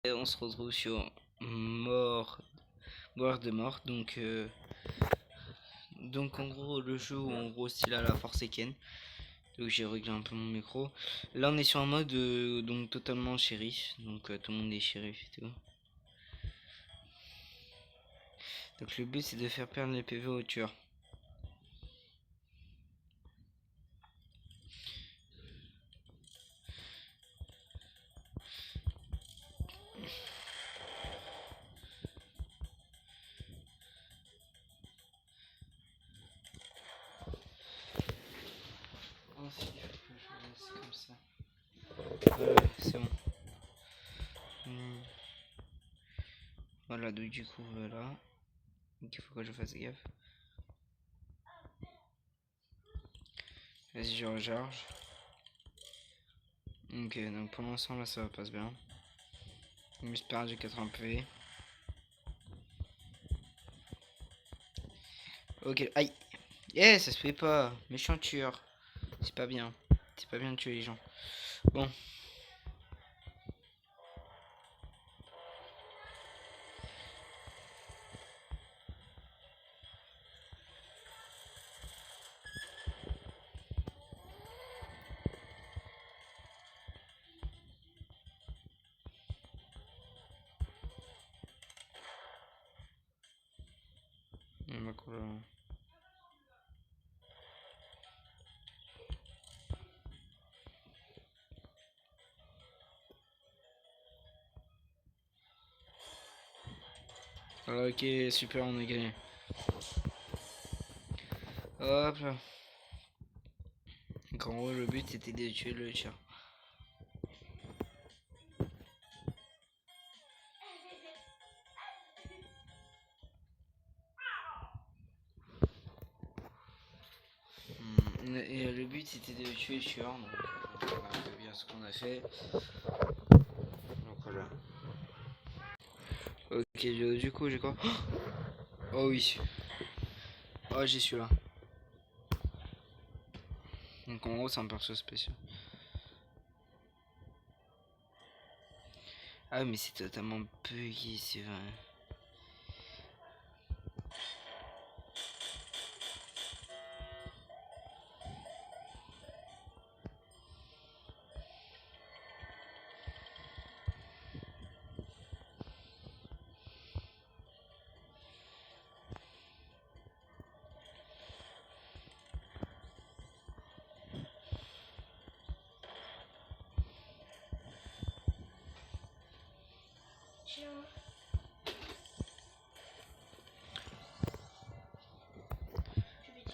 Et on se retrouve sur mort, mort de mort. Donc en gros le jeu où en gros style à la Forsaken. Donc j'ai réglé un peu mon micro. Là on est sur un mode donc totalement shérif. Donc tout le monde est shérif et tout. Donc le but c'est de faire perdre les PV aux tueurs. Ensuite il faut que je laisse comme ça. Voilà, c'est bon. Voilà, donc du coup voilà. Donc il faut que je fasse gaffe. Vas-y, je recharge. Ok, donc pour l'instant là ça passe bien. J'espère j'ai 80 PV. Ok, aïe. Eh, ça se fait pas. Méchant tueur. C'est pas bien. C'est pas bien de tuer les gens. Bon. Ok, super, on a gagné. Hop là. Donc en gros, le but c'était de tuer le chat. Et le but c'était de tuer le tueur. Donc voilà un peu bien ce qu'on a fait. Donc voilà. Ok, du coup j'ai quoi? Oh oui. Oh, j'ai celui-là. Donc en gros, c'est un perso spécial. Ah, mais c'est totalement buggy, c'est vrai.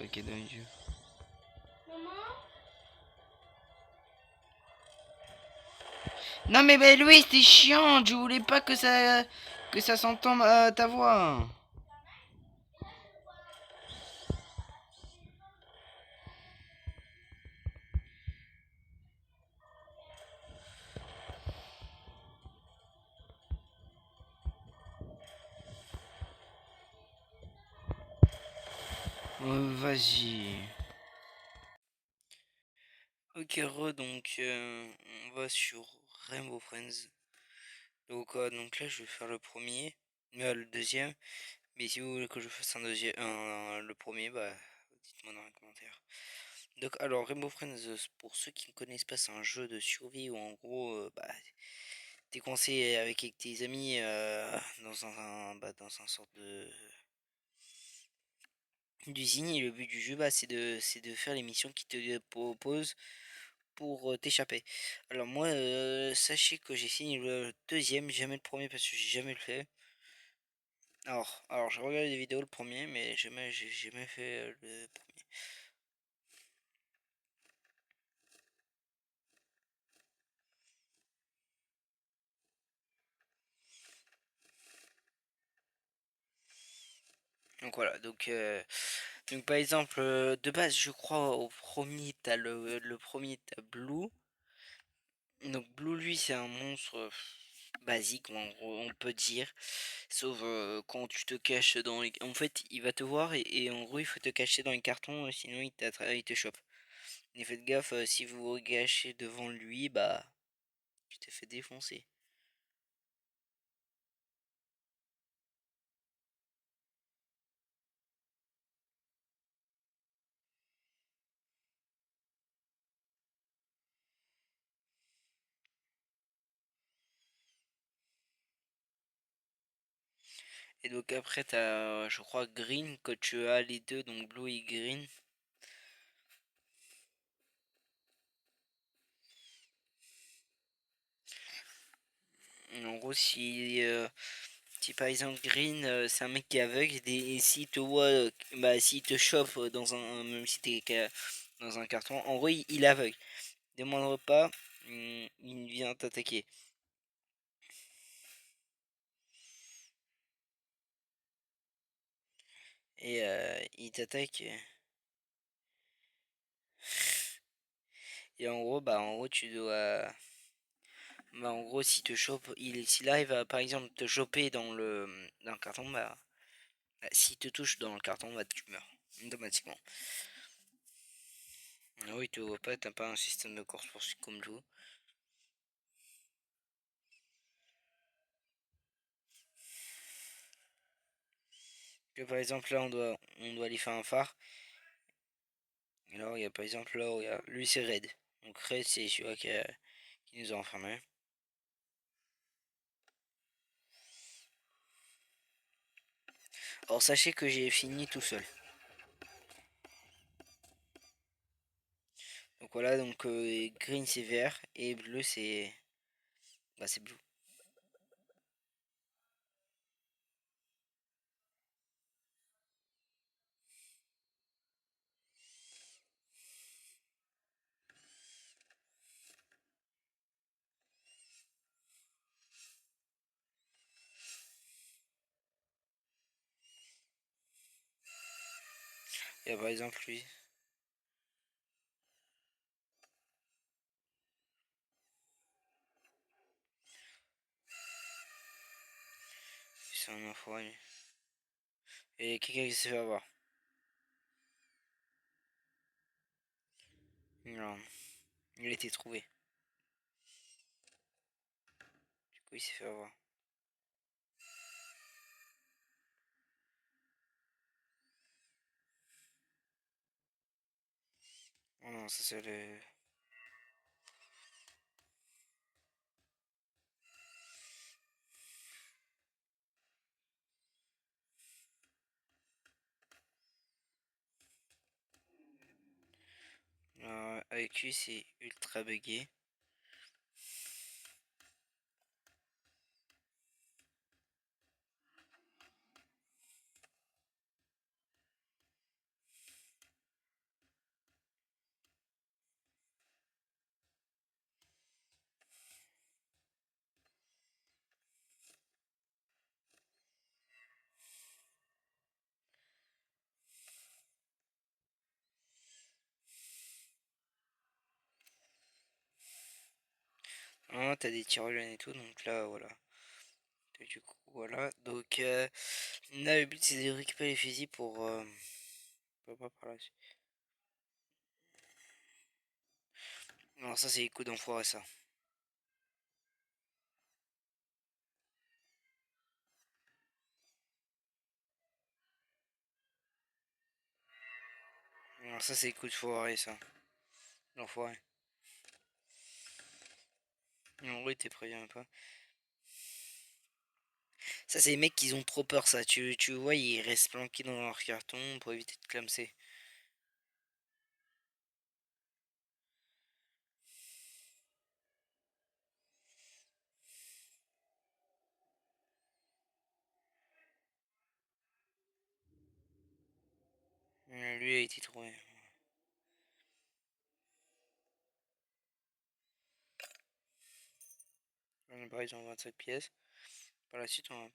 Ok, donc du non mais bah, Louis, c'était chiant, je voulais pas que ça s'entende ta voix. Vas-y. Ok, donc on va sur Rainbow Friends. Donc là, je vais faire le premier, le deuxième. Mais si vous voulez que je fasse un deuxième, le premier, bah dites-moi dans les commentaires. Donc alors Rainbow Friends, pour ceux qui ne connaissent pas, c'est un jeu de survie où en gros, t'es coincé avec tes amis dans un sorte de d'usine. Et le but du jeu, c'est de faire les missions qui te proposent pour t'échapper. Alors moi, sachez que j'ai fini le deuxième, jamais le premier parce que j'ai jamais le fait. Alors j'ai regardé des vidéos le premier, mais j'ai jamais fait le premier. Donc voilà, donc par exemple, de base, je crois au premier, le premier, t'as Blue. Donc Blue, lui, c'est un monstre basique, en gros, on peut dire. Sauf quand tu te caches dans les... En fait, il va te voir et en gros, il faut te cacher dans les cartons, sinon il te chope. Et faites gaffe, si vous vous cachez devant lui, bah, tu te fais défoncer. Et donc après, t'as, je crois, green, que tu as les deux, donc blue et green. En gros, si par exemple green, c'est un mec qui est aveugle, et s'il te voit, bah s'il te chope dans même si t'es dans un carton, en gros, il est aveugle. Demande pas, il vient t'attaquer. Et il t'attaque. Et en gros, tu dois. Bah, en gros, s'il te chope, s'il arrive à, par exemple, te choper dans le carton, s'il te touche dans le carton, bah, tu meurs automatiquement. Ah oui, tu vois pas, t'as pas un système de course-poursuite comme tout. Que par exemple, là, on doit aller faire un phare. Alors, il y a par exemple, là, regarde, lui, c'est Red. Donc, Red, c'est celui qui nous a enfermés. Alors, sachez que j'ai fini tout seul. Donc, voilà, donc, green, c'est vert. Et bleu, c'est. Bah, c'est bleu. Il y a par exemple lui. C'est un enfoiré. Et quelqu'un qui s'est fait avoir. Non, il a été trouvé. Du coup, il s'est fait avoir. Oh non, ça c'est le. Avec lui, c'est ultra buggé. Ah, t'as des tyroliennes et tout, donc là, voilà. Et du coup, voilà. Donc, là, le but, c'est de récupérer les fusils pour. Pas par la suite. Non, ça, c'est les coups d'enfoiré, ça. Non, ça, c'est les coups de foiré, ça. L'enfoiré. En vrai, t'es prévenu pas. Ça, c'est les mecs qui ont trop peur, ça. Tu vois, ils restent planqués dans leur carton pour éviter de clamser. Lui a été trouvé. On a par exemple 27 pièces. Par la suite, on va.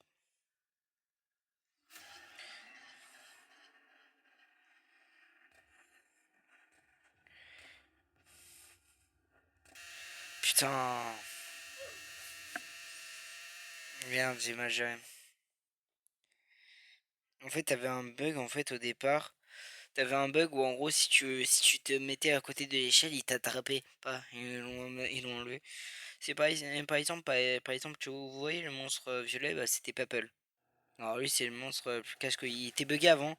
Putain. Merde, j'ai mal géré. En fait, t'avais un bug en fait au départ. T'avais un bug où en gros, si tu te mettais à côté de l'échelle, il t'attrapait pas. Ils l'ont enlevé. C'est par exemple, par exemple, vous voyez le monstre violet, bah, c'était Papel. Alors lui, c'est le monstre plus casse que il était bugué avant.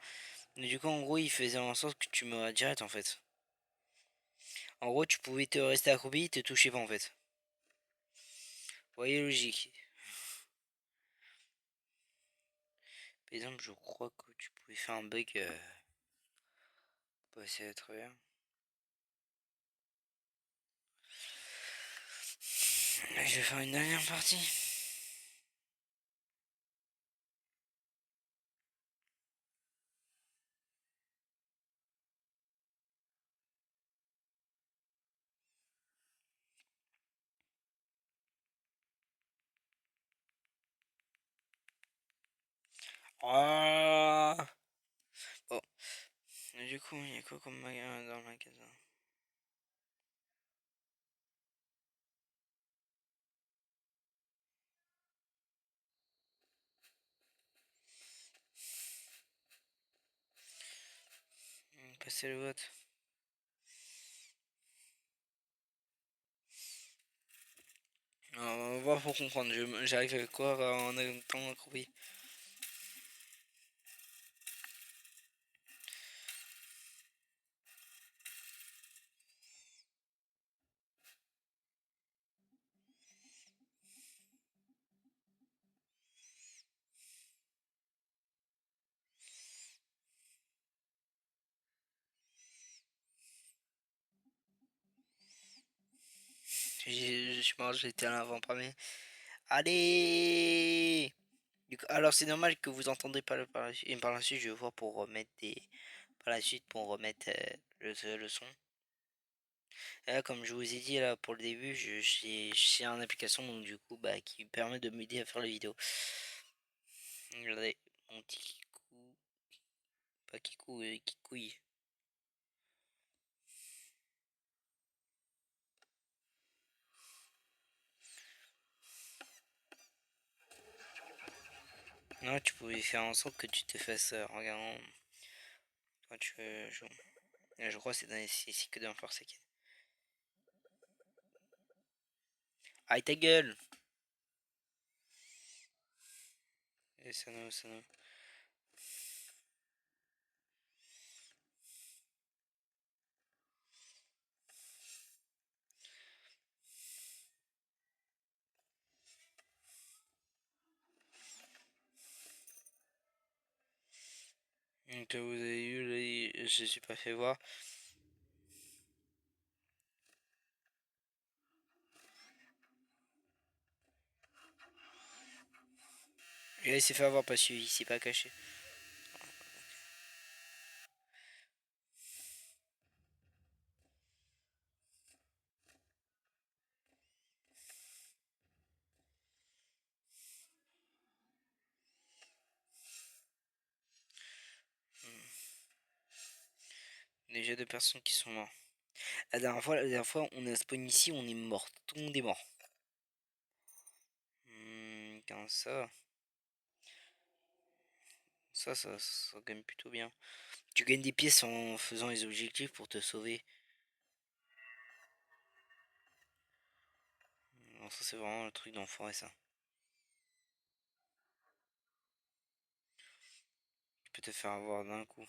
Mais du coup, en gros, il faisait en sorte que tu meurs direct en fait. En gros, tu pouvais te rester accroupi, il te touchait pas en fait. Vous voyez logique. Par exemple, je crois que tu pouvais faire un bug pour essayer à travers. Je vais faire une dernière partie. Ah bon, du coup, il y a quoi comme magasin dans le magasin? Passer le vote. On va voir pour comprendre. J'arrive avec quoi en même temps accroupi. Je pense que j'étais à l'avant-premier. Allez! Alors c'est normal que vous entendez pas par la suite. Et par la suite, je vais voir pour remettre des. Par la suite, pour remettre le son. Et là, comme je vous ai dit là pour le début, j'ai une application donc du coup bah, qui permet de m'aider à faire les vidéos. Regardez mon petit kikou. Pas kikou, kikouille. Non, tu pouvais faire en sorte que tu te fasses en regardant quand tu joues. Je crois que c'est dans les c'est que dans Force Awakens. Aïe ta gueule! Et ça nous. Donc vous avez eu, je suis pas fait voir. Et là, il s'est fait avoir parce qu'il s'est pas caché. Déjà deux personnes qui sont mortes. La dernière fois, on a spawn ici, on est mort. Tout le monde est mort. Quand ça gagne plutôt bien. Tu gagnes des pièces en faisant les objectifs pour te sauver. Non, ça c'est vraiment le truc d'enfoiré ça. Tu peux te faire avoir d'un coup.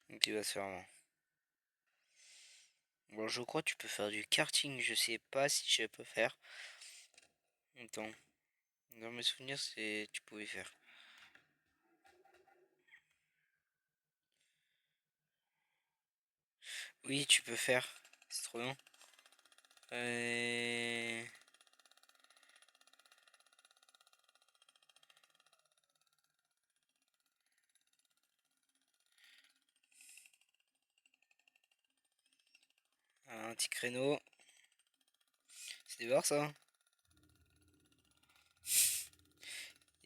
Donc tu vas se faire avoir. Bon, je crois que tu peux faire du karting. Je sais pas si je peux faire. Attends. Dans mes souvenirs, c'est tu pouvais faire. Oui, tu peux faire. C'est trop bien. Euh... Un petit créneau. C'était voir ça.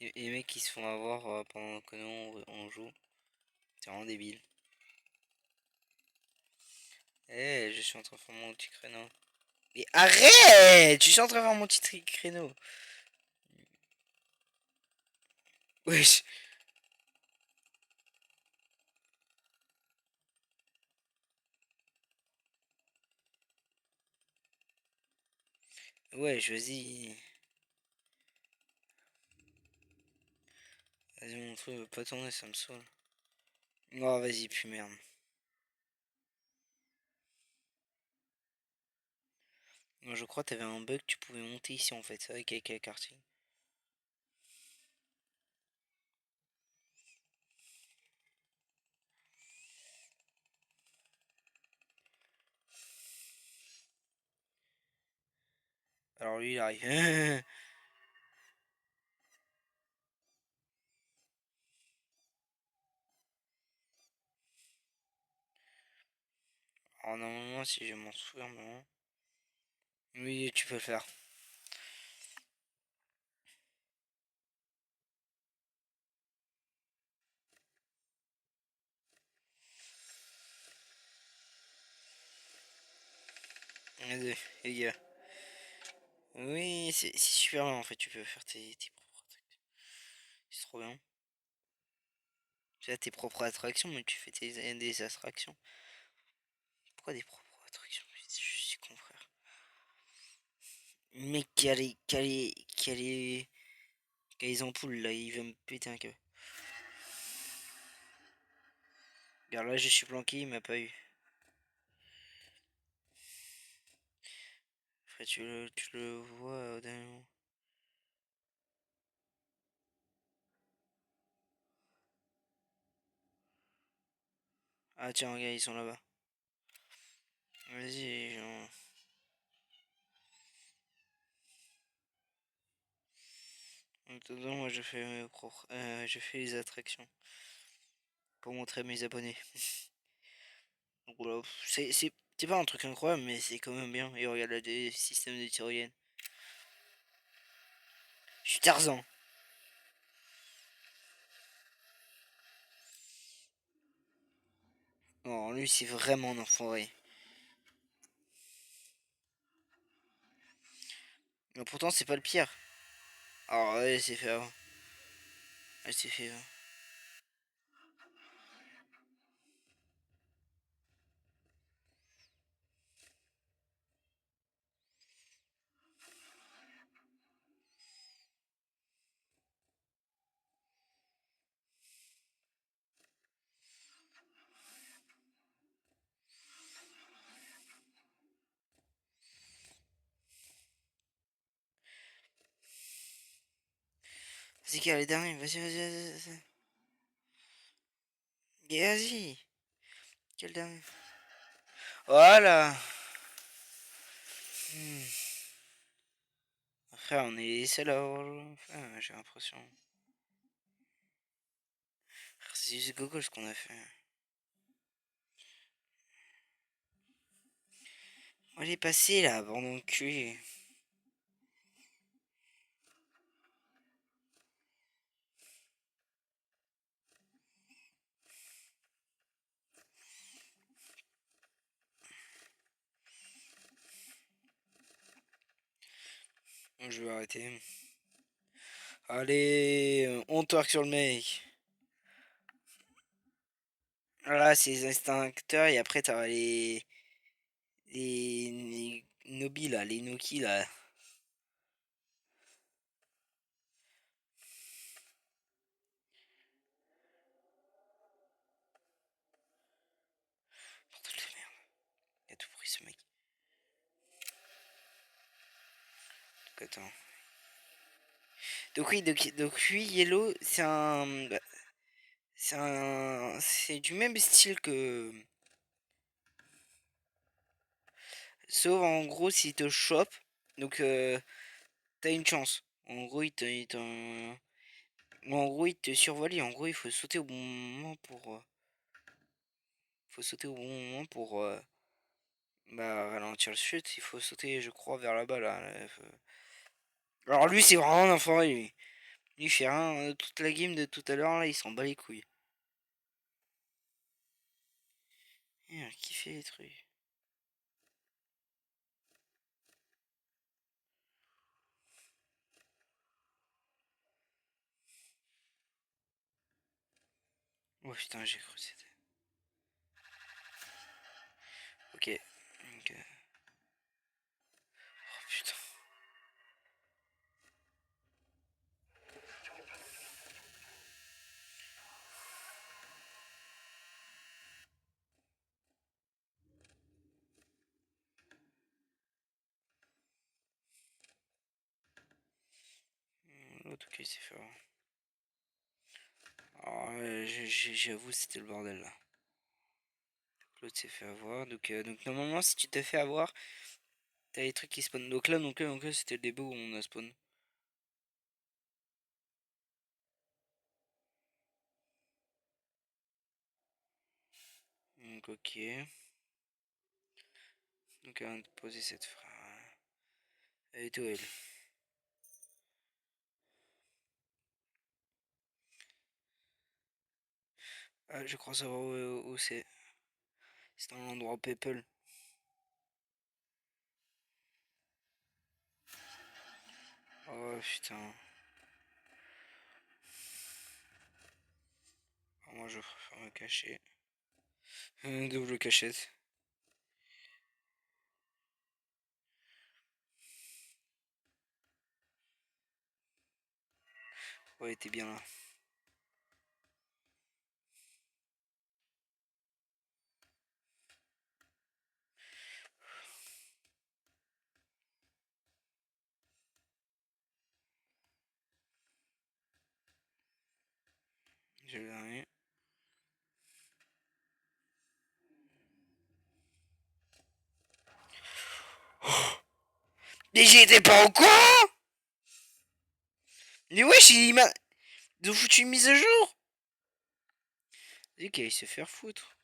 Et les mecs qui se font avoir pendant que nous on joue. C'est vraiment débile. Eh, je suis en train de faire mon petit créneau. Mais arrête! Je suis en train de faire mon petit créneau. Wesh. Ouais, vas-y. Vas-y, mon truc veut pas tourner, ça me saoule. Oh, vas-y, puis merde. Moi, je crois que t'avais un bug, tu pouvais monter ici en fait, avec la karting. Alors lui, il arrive. Alors normalement, si je m'en souviens, non. Oui, tu peux le faire. Vas-y, les gars. Oui, c'est super bien en fait, tu peux faire tes propres attractions. C'est trop bien. Tu as tes propres attractions, mais tu fais des attractions. Pourquoi des propres attractions? Je suis con, frère. Mec qui a les ampoules là, il va me péter un câble. Regarde là, je suis planqué, il m'a pas eu. Frère, tu le vois au dernier moment. Ah tiens, regarde, ils sont là-bas. Vas-y, en attendant, moi je fais les attractions pour montrer à mes abonnés. Donc voilà, c'est pas un truc incroyable, mais c'est quand même bien. Et regarde là, des systèmes de tyroliennes. Je suis Tarzan. Non, lui c'est vraiment un enfoiré. Mais pourtant c'est pas le pire. Alors ouais, c'est fait avant. Ouais, c'est fait avant. C'est qui les derniers? Vas-y. Vas-y. Quel dernier? Voilà. Hmm. Frère, on est les seuls à avoir joué. J'ai l'impression. C'est juste Gogo ce qu'on a fait. Moi j'ai passé là, bordon de cul. Je vais arrêter. Allez, on twerk sur le mec. Voilà, c'est les instincteurs et après t'as les Nobi là, les Noki là. Bordel de merde. Il a tout pris ce mec. Donc attends. Donc oui, Yellow, c'est du même style que. Sauf en gros s'il te chope, donc t'as une chance. En gros en gros il te survole et en gros il faut sauter au bon moment pour. Faut sauter au bon moment pour Bah, ralentir le chute, il faut sauter, je crois, vers là-bas, là. Alors lui, c'est vraiment un enfoiré, lui. Lui, il fait rien. Toute la game de tout à l'heure, là, il s'en bat les couilles. Qui fait les trucs? Oh putain, j'ai cru que c'était. Ok. Ok. Oh putain. L'autre, ok, il s'est fait avoir. Alors, j'avoue, c'était le bordel là. L'autre s'est fait avoir. Donc normalement, si tu te fais avoir, t'as les trucs qui spawnent. Donc là, c'était le début où on a spawn. Donc ok. Donc avant de poser cette phrase. Elle est où elle? Ah, je crois savoir où c'est. C'est dans l'endroit People. Oh putain. Alors, moi je préfère me cacher. Double cachette. Ouais, t'es bien là. J'ai le dernier. Mais j'étais pas au courant. Mais wesh, il m'a. Ils ont foutu une mise à jour. Il qu'il allait se faire foutre.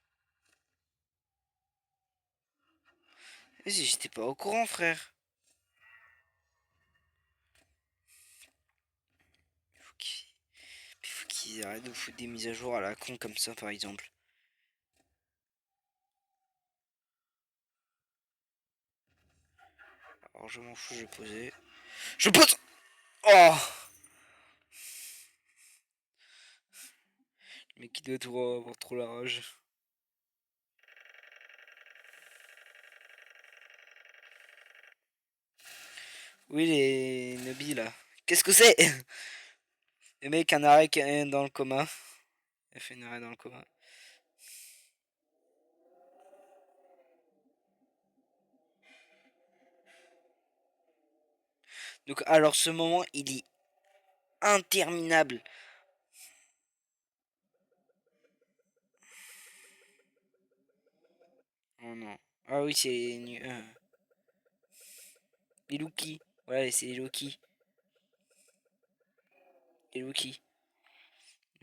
Vas-y, j'étais pas au courant, frère. Faut qu'ils faut qu'ils arrêtent de foutre des mises à jour à la con comme ça, par exemple. Alors, je m'en fous, je vais poser. Je pose. Oh. Le mec qui doit avoir trop la rage. Oui, les nobbies là. Qu'est-ce que c'est? Le mec, un arrêt dans le coma. Il a fait un arrêt dans le coma. Donc, alors, ce moment, il est interminable. Oh non. Ah oui, c'est les Lookies. Ouais, c'est les Lookies. Les Lookies.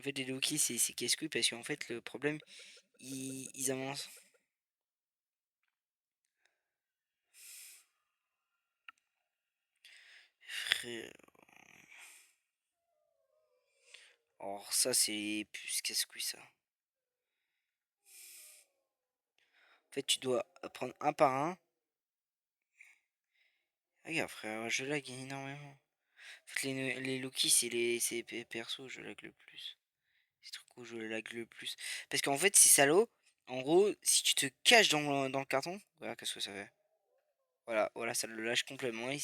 En fait, les Lookies, c'est casse-couille parce qu'en fait, le problème, ils avancent. Frère. Or, ça, c'est plus casse-couille, ça. En fait, tu dois prendre un par un. Regarde, frère, je lag énormément. En fait, les Loki, c'est les persos, je lag le plus. C'est le truc où je lag le plus. Parce qu'en fait, c'est salaud. En gros, si tu te caches dans le carton, voilà, qu'est-ce que ça fait? Voilà, voilà, ça le lâche complètement et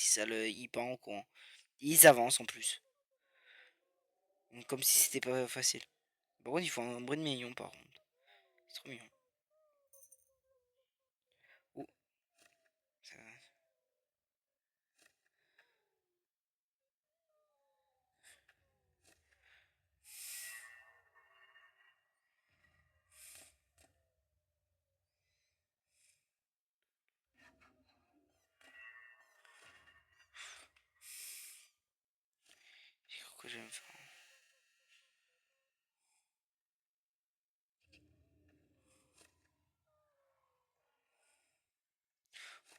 il part en courant. Ils avancent en plus. Donc, comme si c'était pas facile. Par contre, il faut un bruit de mignon, par contre. C'est trop mignon. Oh, ça... Pourquoi j'aime faire?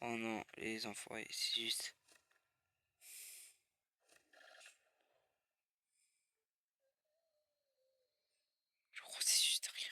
Oh non, les enfoirés, c'est juste... Je crois que c'est juste rien.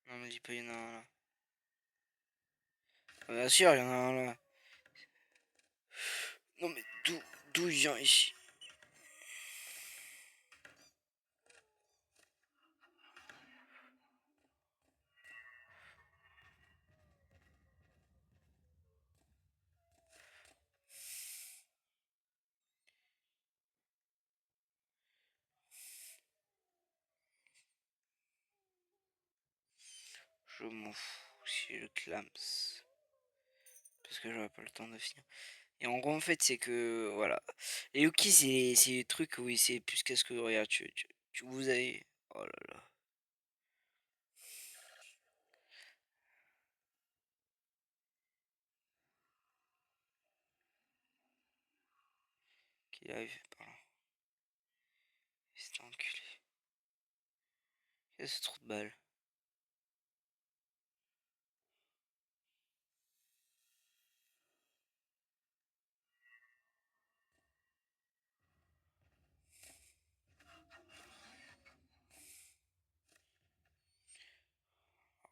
Non, me dis pas, il y en a un là. Bien sûr, il y en a un là. Non, mais d'où il vient ici? Je m'en fous si je clams. Parce que j'aurai pas le temps de finir. Et en gros, en fait, c'est que, voilà. Et Yuki, c'est des trucs où il sait plus qu'est-ce que, regarde, vous avez... Oh là là. Qu'il arrive par là. C'est enculé. Qu'est-ce ce trou de balle?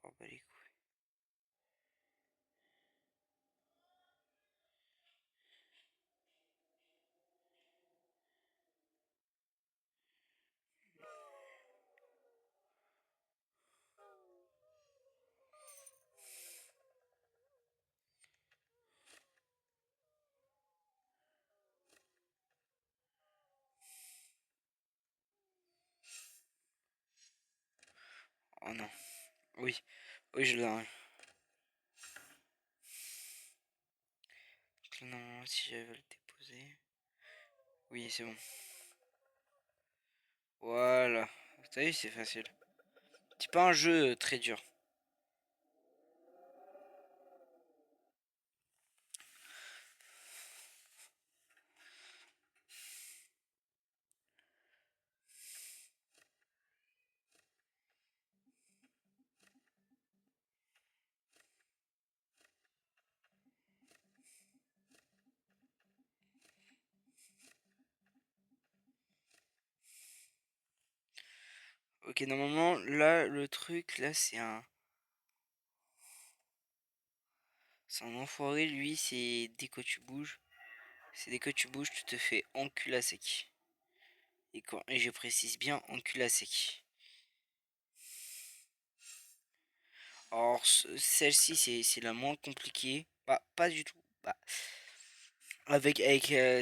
Oh bah les couilles. Oh non. Oui. Oui, je l'ai. Donc là, normalement, si j'avais à le déposer... Oui, c'est bon. Voilà. T'as vu, c'est facile. C'est pas un jeu très dur. Ok, normalement, là, le truc, là, c'est un... C'est un enfoiré, lui, c'est dès que tu bouges. C'est dès que tu bouges, tu te fais enculer à sec. Et je précise bien enculer à sec. Or, celle-ci, c'est la moins compliquée. Bah, pas du tout. Bah, avec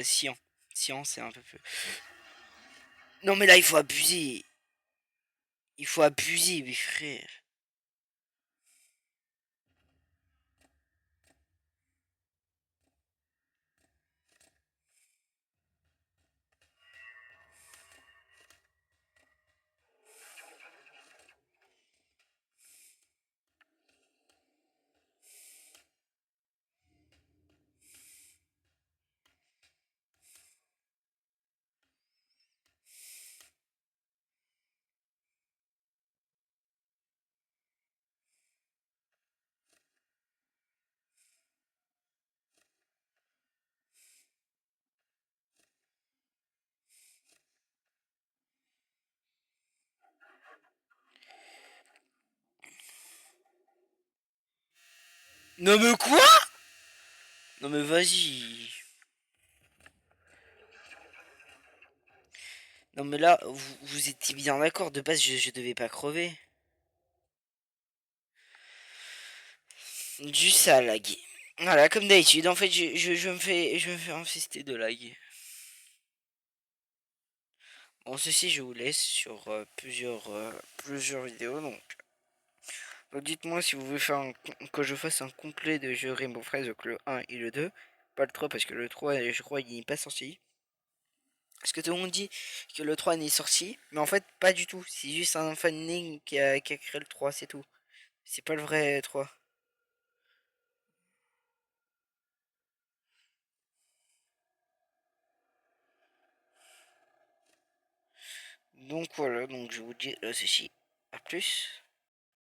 Cyan. Cyan, c'est un peu plus... Non, mais là, il faut abuser. Il faut abuser, mes frères. Non, mais quoi? Non, mais vas-y. Non, mais là, vous étiez bien d'accord. De base, je devais pas crever. Du ça lag. Voilà, comme d'habitude, en fait, je me fais infester de lag. Bon, ceci, je vous laisse sur plusieurs vidéos. Donc dites-moi si vous voulez que je fasse un complet de jeu Rainbow Friends, donc le 1 et le 2. Pas le 3 parce que le 3 je crois il n'est pas sorti. Parce que tout le monde dit que le 3 n'est sorti, mais en fait pas du tout. C'est juste un fanning qui a créé le 3, c'est tout. C'est pas le vrai 3. Donc voilà, donc je vous dis ceci. À plus.